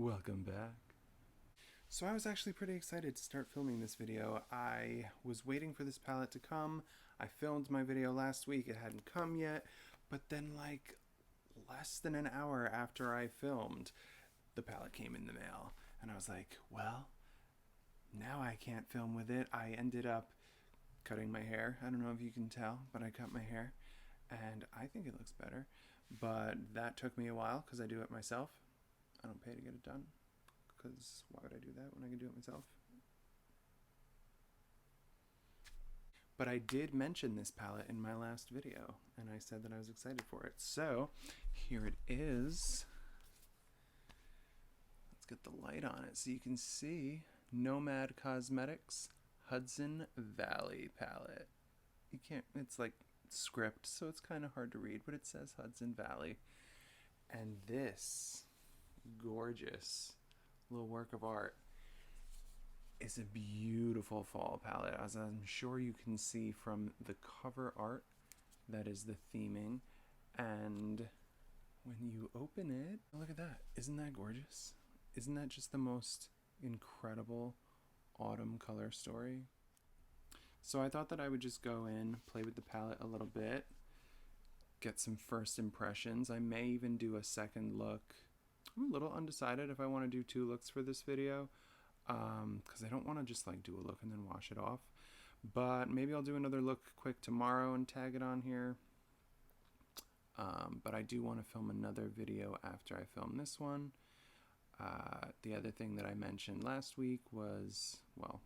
Welcome back. So I was actually pretty excited to start filming this video. I was waiting for this palette to come. I filmed my video last week. It hadn't come yet, but then like less than an hour after I filmed, the palette came in the mail. And I was like, well, now I can't film with it. I ended up cutting my hair. I don't know if you can tell, but I cut my hair and I think it looks better. But that took me a while because I do it myself. I don't pay to get it done, because why would I do that when I can do it myself? But I did mention this palette in my last video, and I said that I was excited for it. So here it is. Let's get the light on it so you can see. Nomad Cosmetics Hudson Valley palette. You can't, it's like script, so it's kind of hard to read, but it says Hudson Valley. And this gorgeous little work of art is a beautiful fall palette, as I'm sure you can see from the cover art. That is the theming, and when you open it, look at that. Isn't that gorgeous? Isn't that just the most incredible autumn color story? So I thought that I would just go in, play with the palette a little bit, get some first impressions. I may even do a second look. I'm a little undecided if I want to do two looks for this video, because I don't want to just like do a look and then wash it off. But maybe I'll do another look quick tomorrow and tag it on here. But I do want to film another video after I film this one. The other thing that I mentioned last week was, well,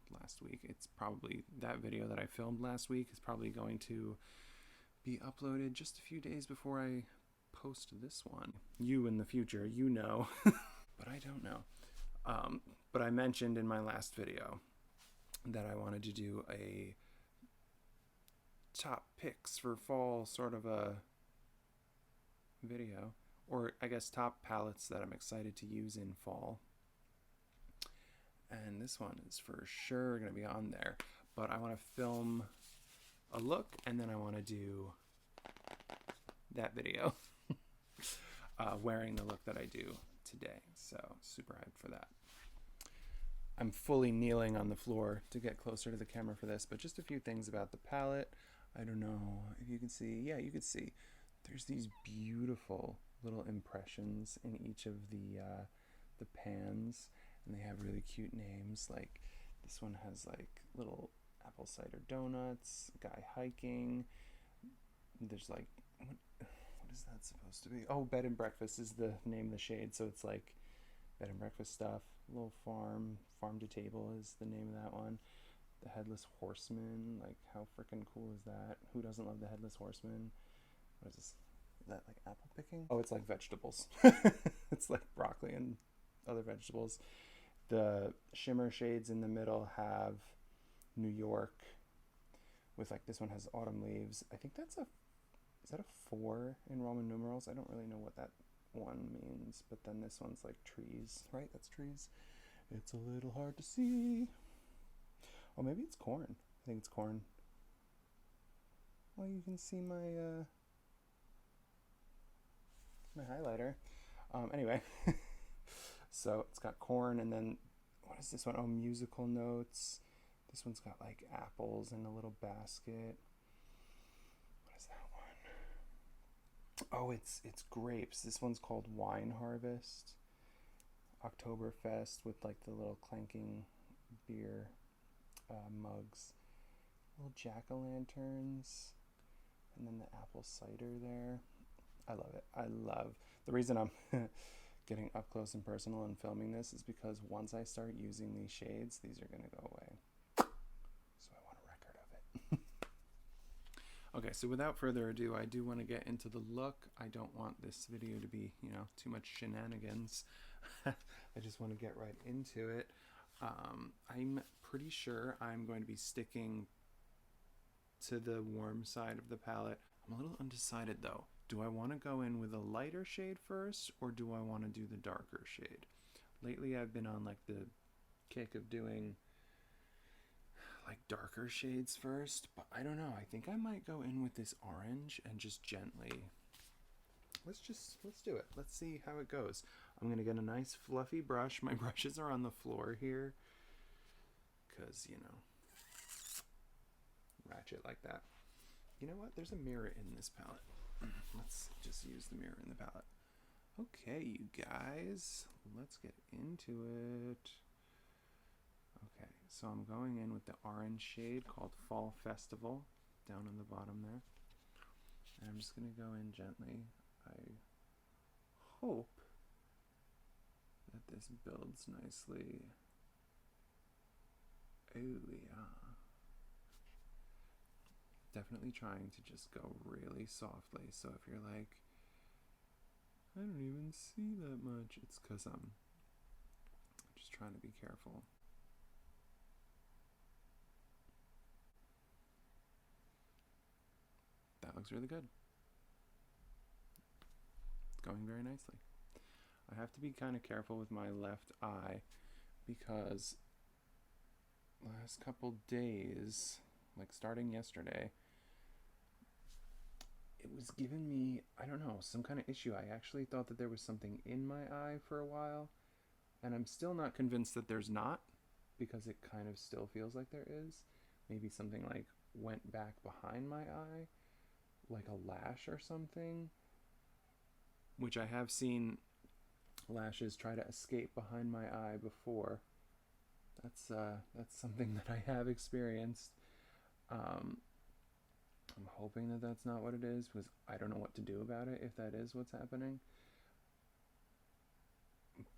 it's probably that video that I filmed last week is probably going to be uploaded just a few days before I post this one. You in the future, you know, but I don't know. But I mentioned in my last video that I wanted to do a top picks for fall sort of a video, or I guess top palettes that I'm excited to use in fall. And this one is for sure going to be on there, but I want to film a look and then I want to do that video. Wearing the look that I do today, so super hyped for that. I'm fully kneeling on the floor to get closer to the camera for this, but just a few things about the palette. I don't know if you can see. Yeah, you can see there's these beautiful little impressions in each of the pans, and they have really cute names. Like this one has like little apple cider donuts, guy hiking. There's like what is that supposed to be? Oh, bed and breakfast is the name of the shade, so it's like bed and breakfast stuff. Little farm to table is the name of that one. The headless horseman, like how freaking cool is that? Who doesn't love the headless horseman? What is this? Is that like apple picking? Oh, it's like vegetables. It's like broccoli and other vegetables. The shimmer shades in the middle have New York, with like this one has autumn leaves. I think that's is that a 4 in Roman numerals? I don't really know what that one means, but then this one's like trees, right? That's trees. It's a little hard to see. Oh, maybe it's corn. I think it's corn. Well, you can see my my highlighter. Anyway, so it's got corn, and then what is this one? Oh, musical notes. This one's got like apples in a little basket. What is that one? Oh, it's grapes. This one's called Wine Harvest. Oktoberfest with like the little clanking beer mugs. Little jack-o'-lanterns. And then the apple cider there. I love it. I love the reason I'm getting up close and personal and filming this is because once I start using these shades, these are going to go away. So I want a record of it. Okay, so without further ado, I do want to get into the look. I don't want this video to be, too much shenanigans. I just want to get right into it. I'm pretty sure I'm going to be sticking to the warm side of the palette. I'm a little undecided though. Do I want to go in with a lighter shade first, or do I want to do the darker shade? Lately I've been on like the kick of doing like darker shades first, but I don't know. I think I might go in with this orange and just gently let's do it. Let's see how it goes. I'm going to get a nice fluffy brush. My brushes are on the floor here because, you know, ratchet like that. You know what? There's a mirror in this palette. Let's just use the mirror in the palette. Okay, you guys, let's get into it. Okay, so I'm going in with the orange shade called Fall Festival down on the bottom there. And I'm just going to go in gently. I hope that this builds nicely. Oh, yeah. Definitely trying to just go really softly. So if you're like, I don't even see that much, it's because I'm just trying to be careful. That looks really good. It's going very nicely. I have to be kind of careful with my left eye because last couple days, like starting yesterday, it was giving me, I don't know, some kind of issue. I actually thought that there was something in my eye for a while, and I'm still not convinced that there's not, because it kind of still feels like there is. Maybe something like went back behind my eye, like a lash or something, which I have seen lashes try to escape behind my eye before. That's something that I have experienced. I'm hoping that that's not what it is, because I don't know what to do about it if that is what's happening.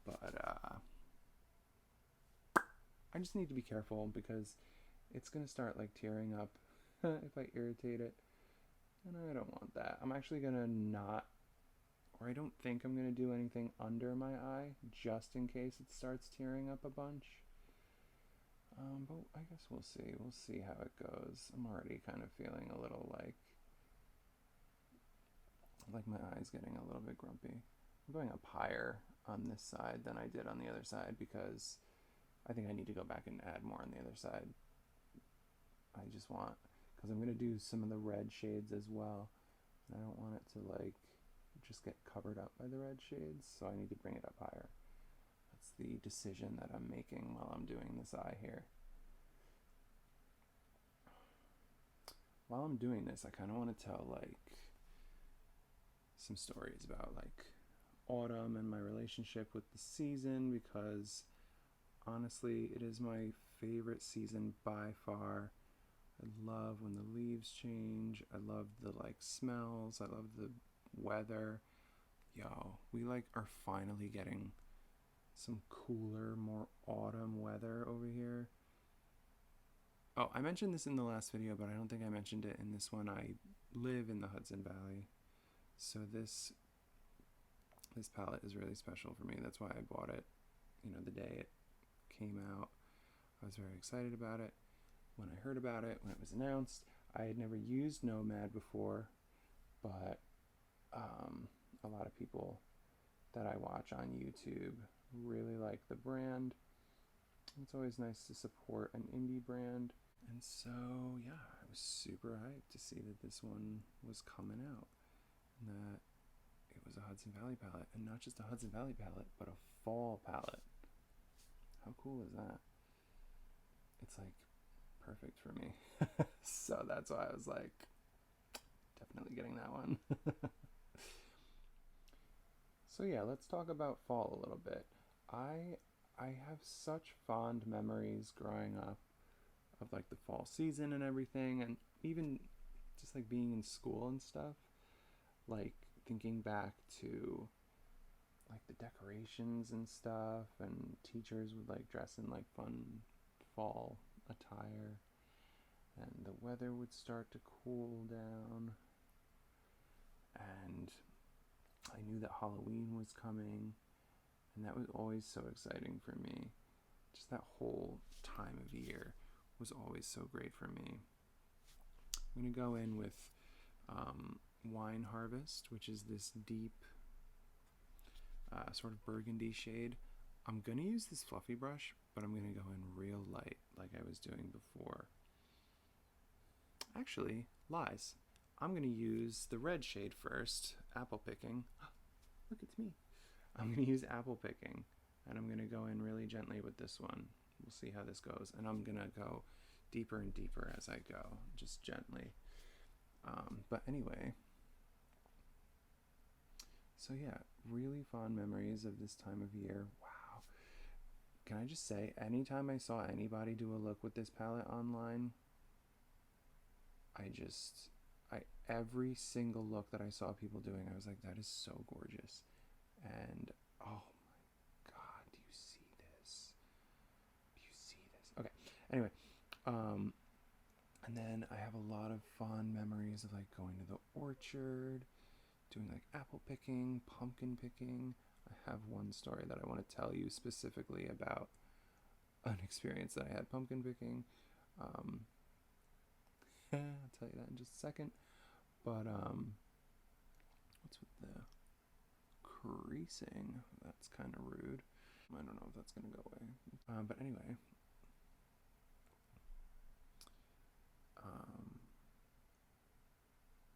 But I just need to be careful because it's going to start like tearing up if I irritate it. And I don't want that. I'm actually going to not, or I don't think I'm going to do anything under my eye just in case it starts tearing up a bunch. But I guess we'll see. We'll see how it goes. I'm already kind of feeling a little like my eye's getting a little bit grumpy. I'm going up higher on this side than I did on the other side because I think I need to go back and add more on the other side. I just want, because I'm going to do some of the red shades as well. And I don't want it to like just get covered up by the red shades, so I need to bring it up higher. That's the decision that I'm making while I'm doing this eye here. While I'm doing this, I kind of want to tell like some stories about like autumn and my relationship with the season, because honestly it is my favorite season by far. I love when the leaves change. I love the like smells. I love the weather. Yo, we like are finally getting some cooler, more autumn weather over here. Oh, I mentioned this in the last video, but I don't think I mentioned it in this one. I live in the Hudson Valley, so this palette is really special for me. That's why I bought it, you know, the day it came out. I was very excited about it. When I heard about it, when it was announced, I had never used Nomad before, but a lot of people that I watch on YouTube really like the brand. It's always nice to support an indie brand. And so, yeah, I was super hyped to see that this one was coming out, and that it was a Hudson Valley palette, and not just a Hudson Valley palette, but a fall palette. How cool is that? It's like perfect for me. So that's why I was like, definitely getting that one. So yeah, let's talk about fall a little bit. I have such fond memories growing up of like the fall season and everything, and even just like being in school and stuff, like thinking back to like the decorations and stuff, and teachers would like dress in like fun fall attire, and the weather would start to cool down, and I knew that Halloween was coming, and that was always so exciting for me. Just that whole time of year was always so great for me. I'm going to go in with Wine Harvest, which is this deep sort of burgundy shade. I'm going to use this fluffy brush, but I'm going to go in real light like I was doing before. Actually, lies. I'm going to use the red shade first, Apple Picking. Look, it's me. I'm going to use apple picking, and I'm going to go in really gently with this one. We'll see how this goes. And I'm going to go deeper and deeper as I go, just gently. But anyway, so yeah, really fond memories of this time of year. Wow. Can I just say, anytime I saw anybody do a look with this palette online, every single look that I saw people doing, I was like, that is so gorgeous. And oh my God, do you see this? Do you see this? Okay. Anyway, and then I have a lot of fond memories of like going to the orchard, doing like apple picking, pumpkin picking. I have one story that I want to tell you specifically about an experience that I had pumpkin picking. I'll tell you that in just a second. But what's with the creasing? That's kind of rude. I don't know if that's gonna go away. But anyway,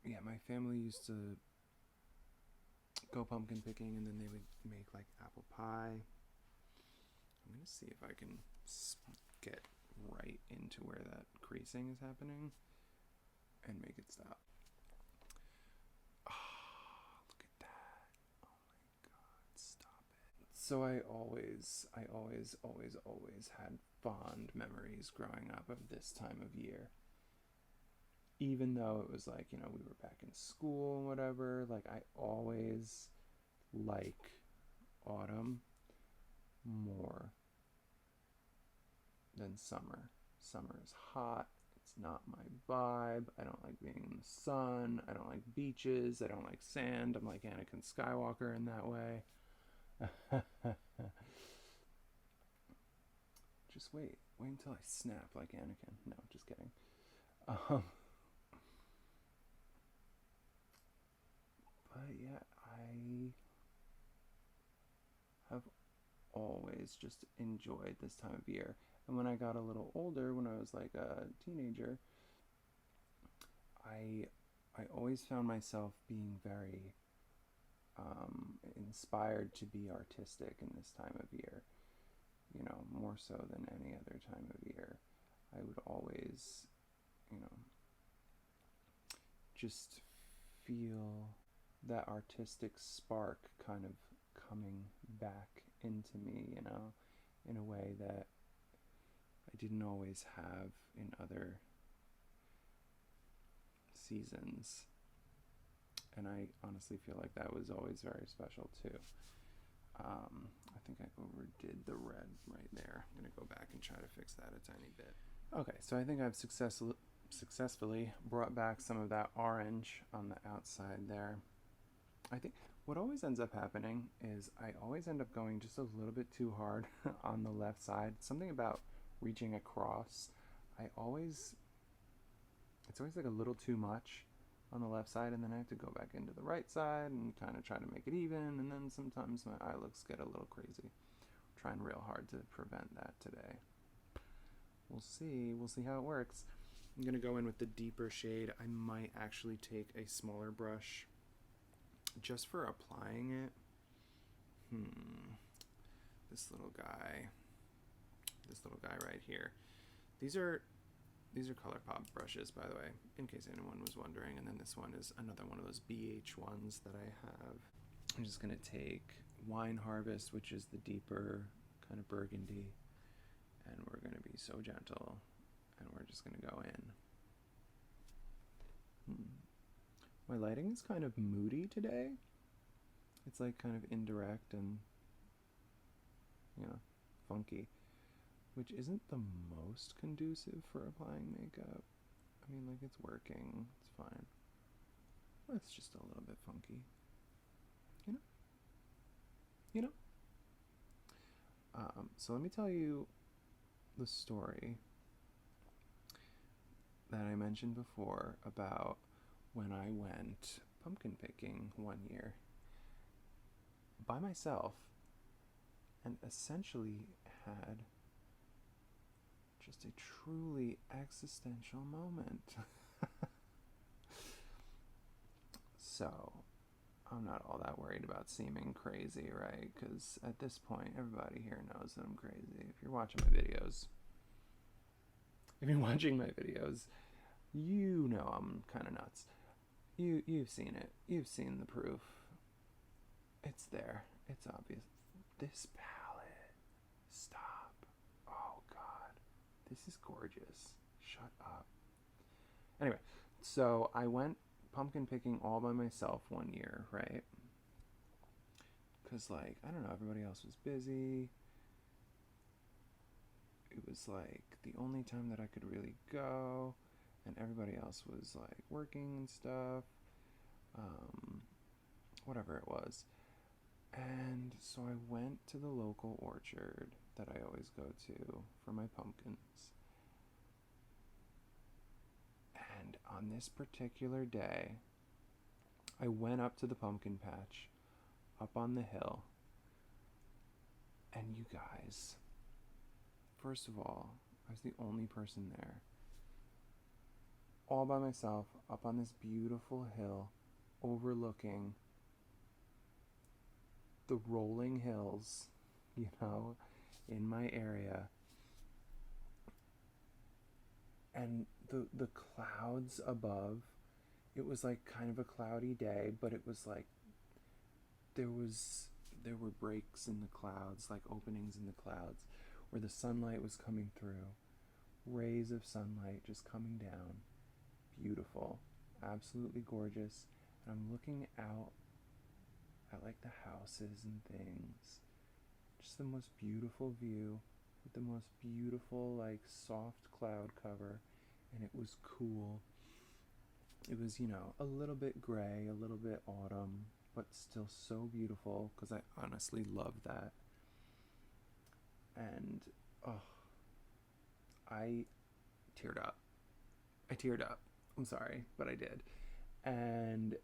yeah, my family used to go pumpkin picking, and then they would make like apple pie. I'm gonna see if I can get right into where that creasing is happening and make it stop. Oh, look at that. Oh my God, stop it. So I always had fond memories growing up of this time of year. Even though it was like, you know, we were back in school and whatever, like I always like autumn more than summer. Summer is hot. It's not my vibe. I don't like being in the sun. I don't like beaches. I don't like sand. I'm like Anakin Skywalker in that way. Just wait until I snap like Anakin. No, just kidding. But yeah, I have always just enjoyed this time of year. And when I got a little older, when I was like a teenager, I always found myself being very inspired to be artistic in this time of year. You know, more so than any other time of year. I would always, you know, just feel that artistic spark kind of coming back into me, you know, in a way that I didn't always have in other seasons. And I honestly feel like that was always very special too. I think I overdid the red right there. I'm going to go back and try to fix that a tiny bit. Okay, so I think I've successfully brought back some of that orange on the outside there. I think what always ends up happening is I always end up going just a little bit too hard on the left side. Something about reaching across. It's always like a little too much on the left side, and then I have to go back into the right side and kind of try to make it even, and then sometimes my eye looks get a little crazy. I'm trying real hard to prevent that today. We'll see how it works. I'm going to go in with the deeper shade. I might actually take a smaller brush just for applying it. This little guy right here. These are ColourPop brushes, by the way, in case anyone was wondering. And then this one is another one of those BH ones that I have. I'm just going to take Wine Harvest, which is the deeper kind of burgundy, and we're going to be so gentle, and we're just going to go in. My lighting is kind of moody today. It's like kind of indirect and, you know, funky, which isn't the most conducive for applying makeup. I mean, like, it's working, it's fine. But it's just a little bit funky. You know? So let me tell you the story that I mentioned before about when I went pumpkin picking one year by myself and essentially had just a truly existential moment. So, I'm not all that worried about seeming crazy, right? Because at this point, everybody here knows that I'm crazy. If you're watching my videos, you know I'm kind of nuts. You've seen it. You've seen the proof. It's there. It's obvious. This palette. Stop. Oh, God. This is gorgeous. Shut up. Anyway, so I went pumpkin picking all by myself one year, right? Because, like, I don't know, everybody else was busy. It was, like, the only time that I could really go. And everybody else was, like, working and stuff. Whatever it was. And so I went to the local orchard that I always go to for my pumpkins. And on this particular day, I went up to the pumpkin patch, up on the hill. And you guys, first of all, I was the only person there. All by myself, up on this beautiful hill, overlooking the rolling hills, you know, in my area. And the clouds above, it was like kind of a cloudy day, but it was like there were breaks in the clouds, like openings in the clouds where the sunlight was coming through, rays of sunlight just coming down. Beautiful, absolutely gorgeous. And I'm looking out at like the houses and things. Just the most beautiful view with the most beautiful like soft cloud cover, and it was cool. It was, you know, a little bit gray, a little bit autumn, but still so beautiful because I honestly love that. And I teared up. I'm sorry, but I did. And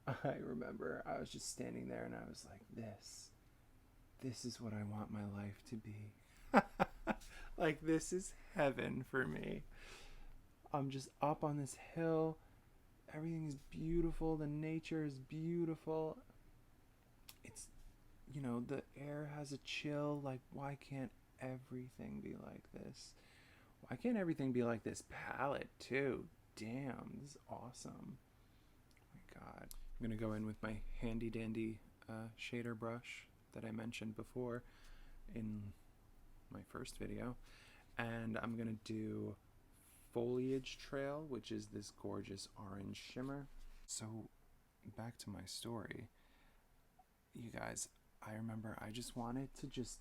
I remember I was just standing there and I was like, this is what I want my life to be. Like, this is heaven for me. I'm just up on this hill. Everything is beautiful. The nature is beautiful. It's, you know, the air has a chill. Like, why can't everything be like this? Why can't everything be like this palette, too? Damn, this is awesome. Oh my God. I'm going to go in with my handy dandy shader brush that I mentioned before in my first video. And I'm going to do Foliage Trail, which is this gorgeous orange shimmer. So back to my story. You guys, I remember I wanted to just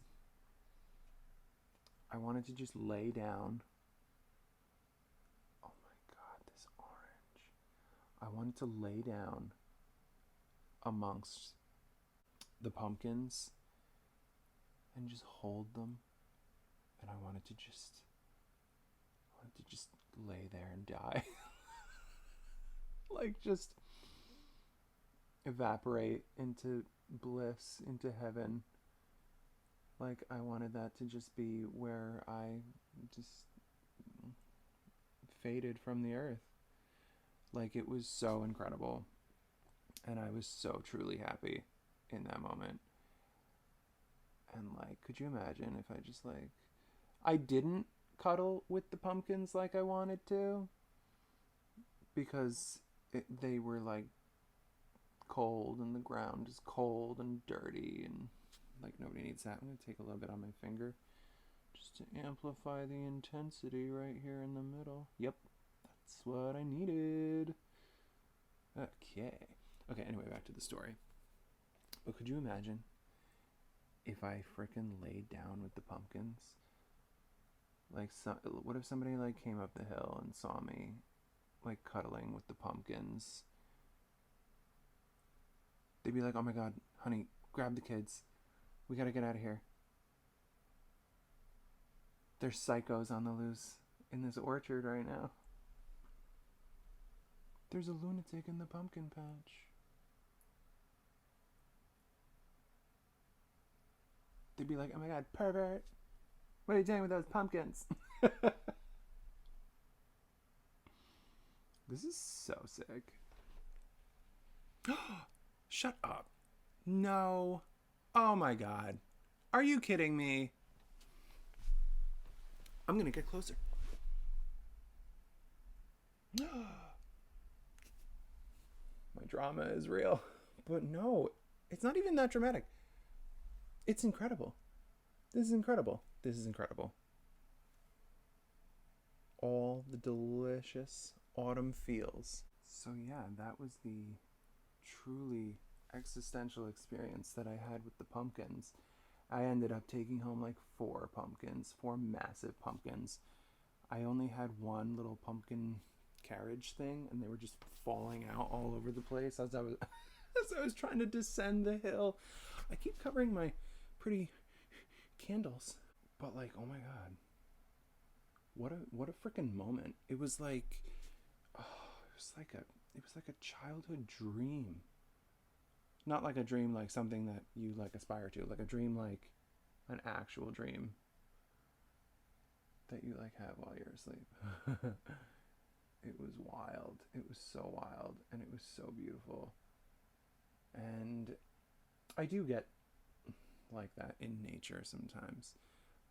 lay down. Oh my God, this orange. I wanted to lay down amongst the pumpkins and just hold them. And I wanted to just lay there and die. Like, just evaporate into bliss, into heaven. Like, I wanted that to just be where I just faded from the earth. Like, it was so incredible. And I was so truly happy in that moment. And, like, could you imagine if I just, like, I didn't cuddle with the pumpkins like I wanted to, because they were, like, cold, and the ground is cold and dirty, and, like, nobody needs that. I'm going to take a little bit on my finger just to amplify the intensity right here in the middle. Yep, that's what I needed. Okay, anyway, back to the story. But could you imagine if I frickin' laid down with the pumpkins? Like, what if somebody, like, came up the hill and saw me, like, cuddling with the pumpkins? They'd be like, oh my God, honey, grab the kids. We gotta get out of here. There's psychos on the loose in this orchard right now. There's a lunatic in the pumpkin patch. They'd be like, oh my God, pervert. What are you doing with those pumpkins? This is so sick. Shut up. No. Oh my God. Are you kidding me? I'm gonna get closer. My drama is real. But no, it's not even that dramatic. It's incredible. This is incredible. This is incredible. All the delicious autumn feels. So yeah, that was the truly existential experience that I had with the pumpkins. I ended up taking home like 4 pumpkins, 4 massive pumpkins. I only had one little pumpkin carriage thing, and they were just falling out all over the place as I was trying to descend the hill. I keep covering my pretty candles, but like, oh my God, what a freaking moment! It was like, oh, it was like a childhood dream. Not like a dream like something that you like aspire to, like a dream like an actual dream that you like have while you're asleep. It was wild. It was so wild, and it was so beautiful. And I do get like that in nature sometimes.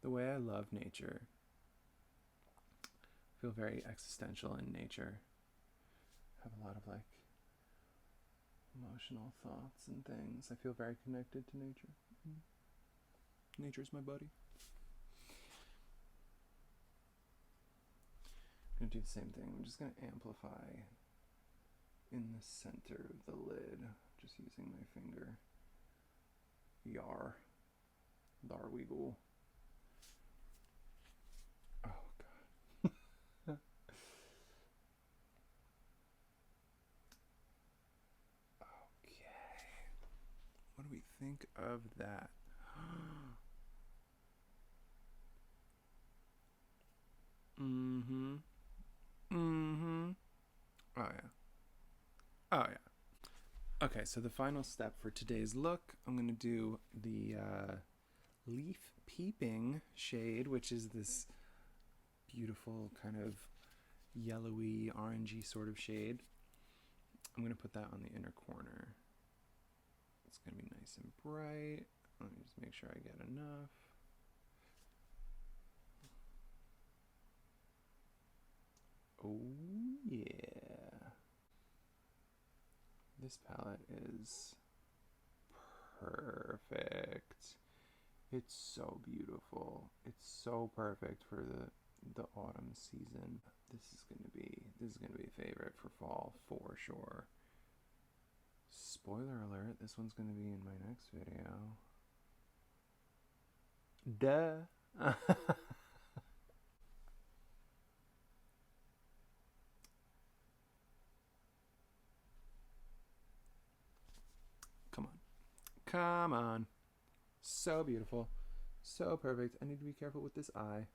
The way I love nature. I feel very existential in nature. Have a lot of like emotional thoughts and things. I feel very connected to nature. Nature's my buddy. I'm gonna do the same thing. I'm just gonna amplify in the center of the lid, just using my finger. Yar. Darweagle. Oh God. Okay. What do we think of that? Mm-hmm. Mm-hmm. Oh yeah. Oh yeah. Okay, so the final step for today's look, I'm gonna do the Leaf Peeping shade, which is this beautiful kind of yellowy, orangey sort of shade. I'm gonna put that on the inner corner. It's gonna be nice and bright. Let me just make sure I get enough. Oh yeah. This palette is perfect. It's so beautiful. It's so perfect for the autumn season. This is gonna be a favorite for fall for sure. Spoiler alert, this one's gonna be in my next video. Duh. Come on. Come on. So beautiful. So perfect. I need to be careful with this eye.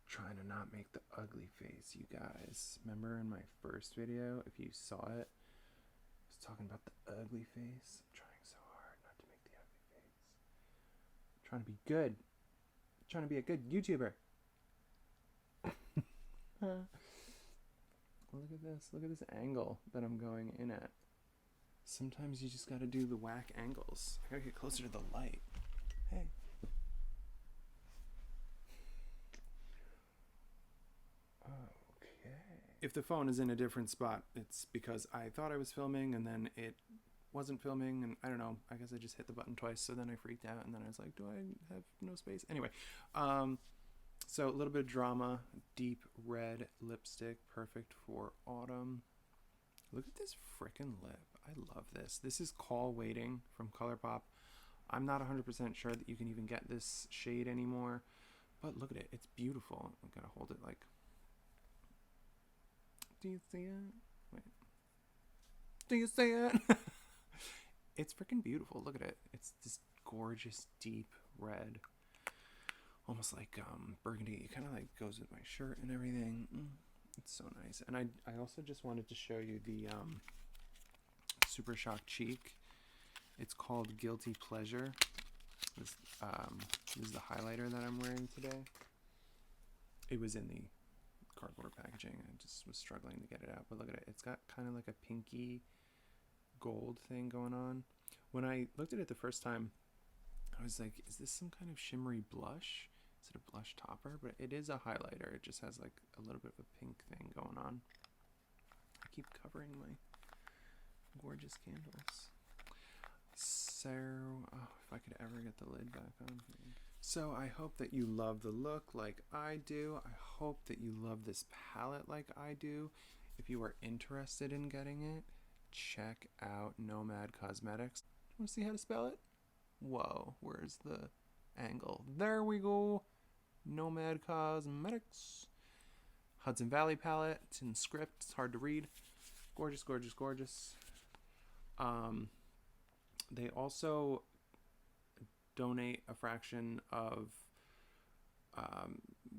Trying to not make the ugly face, you guys. Remember in my first video, if you saw it, I was talking about the ugly face. I'm trying so hard not to make the ugly face. I'm trying to be good. I'm trying to be a good YouTuber. Look at this. Look at this angle that I'm going in at. Sometimes you just gotta do the whack angles. I gotta get closer to the light. Hey. Okay. If the phone is in a different spot, it's because I thought I was filming and then it wasn't filming, and I don't know, I guess I just hit the button twice, so then I freaked out, and then I was like, do I have no space? Anyway, so a little bit of drama, deep red lipstick, perfect for autumn. Look at this frickin' lip. I love this. This is Call Waiting from ColourPop. I'm not 100% sure that you can even get this shade anymore, but look at it. It's beautiful. I'm gonna hold it like... Do you see it? Wait. Do you see it? It's freaking beautiful. Look at it. It's this gorgeous deep red. Almost like burgundy. It kind of like goes with my shirt and everything. It's so nice. And I also just wanted to show you the Super Shock Cheek. It's called Guilty Pleasure. This is the highlighter that I'm wearing today. It was in the cardboard packaging. I just was struggling to get it out, but look at it. It's got kind of like a pinky gold thing going on. When I looked at it the first time, I was like, is this some kind of shimmery blush? Is it a blush topper? But it is a highlighter. It just has like a little bit of a pink thing going on. I keep covering my gorgeous candles. So, oh, if I could ever get the lid back on. So I hope that you love the look like I do. I hope that you love this palette like I do. If you are interested in getting it, check out Nomad Cosmetics. Want to see how to spell it? Whoa, where's the angle? There we go. Nomad Cosmetics. Hudson Valley palette. It's in script. It's hard to read. Gorgeous, gorgeous, gorgeous. They also donate a fraction of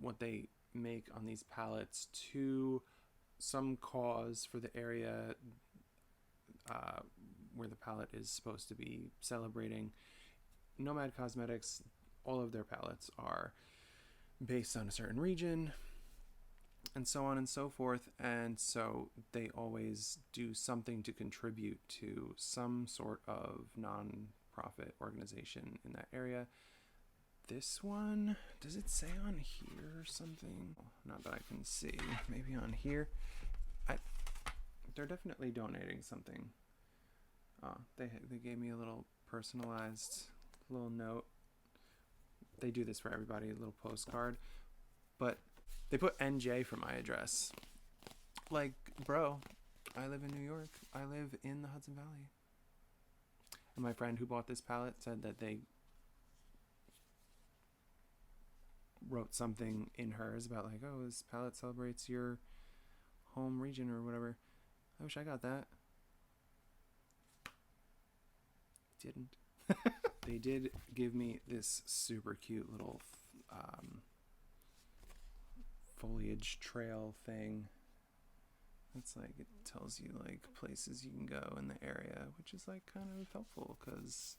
what they make on these palettes to some cause for the area where the palette is supposed to be celebrating. Nomad Cosmetics, all of their palettes are based on a certain region and so on and so forth, and so they always do something to contribute to some sort of non-profit organization in that area. This one, does it say on here or something? Not that I can see. Maybe on here. They're definitely donating something. They gave me a little personalized little note. They do this for everybody, a little postcard. But they put NJ for my address. Like, bro, I live in New York. I live in the Hudson Valley. And my friend who bought this palette said that they wrote something in hers about like, oh, this palette celebrates your home region or whatever. I wish I got that. Didn't. They did give me this super cute little Foliage Trail thing. It's like, it tells you like places you can go in the area, which is like kind of helpful because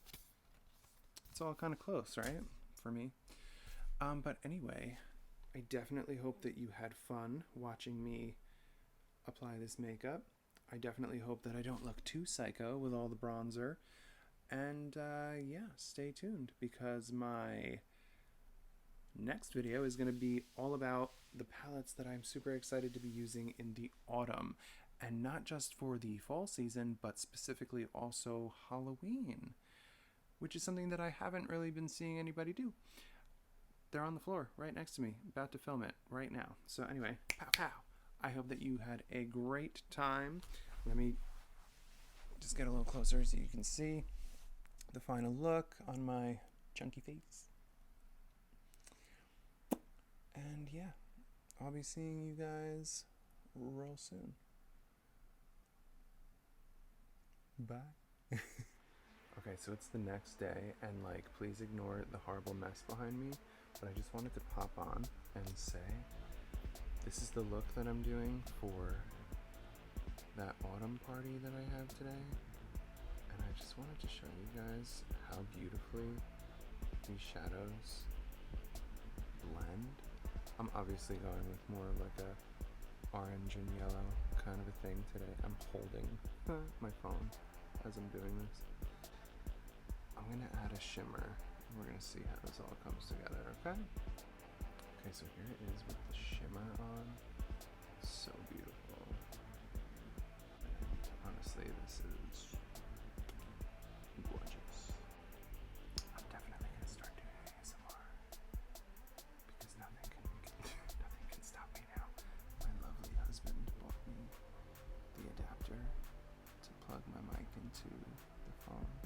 it's all kind of close, right? For me. But anyway, I definitely hope that you had fun watching me apply this makeup. I definitely hope that I don't look too psycho with all the bronzer. And yeah, stay tuned because my next video is going to be all about the palettes that I'm super excited to be using in the autumn. And not just for the fall season, but specifically also Halloween, which is something that I haven't really been seeing anybody do. They're on the floor right next to me, about to film it right now. So anyway, pow pow. I hope that you had a great time. Let me just get a little closer so you can see the final look on my chunky face. And yeah, I'll be seeing you guys real soon. Bye. Okay, so it's the next day, and like, please ignore the horrible mess behind me, but I just wanted to pop on and say, this is the look that I'm doing for that autumn party that I have today. And I just wanted to show you guys how beautifully these shadows blend. I'm obviously going with more of like a orange and yellow kind of a thing today. I'm holding my phone as I'm doing this. I'm gonna add a shimmer. We're gonna see how this all comes together, okay? Okay, so here it is with the shimmer on. So beautiful. And honestly, this is gorgeous. I'm definitely gonna start doing ASMR because nothing can stop me now. My lovely husband bought me the adapter to plug my mic into the phone.